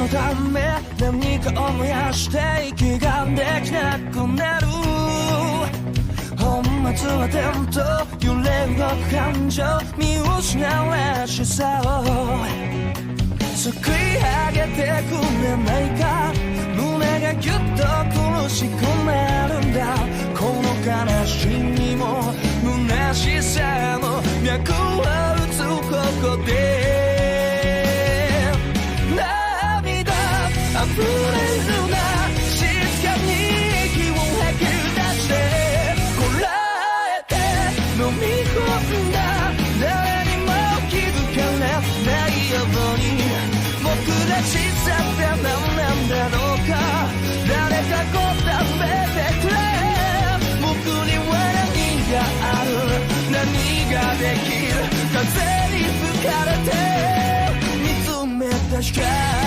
のため何か思い出して息ができなくなる本末は転倒揺れ動く感情見失うらしさを救い上げてくれないか胸がぎゅっと苦しくなるんだこの悲しみも虚しさも脈を打つここで涙溢れるな静かに息を吐き出してこらえて飲み込んだ誰にも気づかれないように僕らしさって何なんだろうか誰か答えてくれ僕には何がある何ができる風に吹かれて見つめた光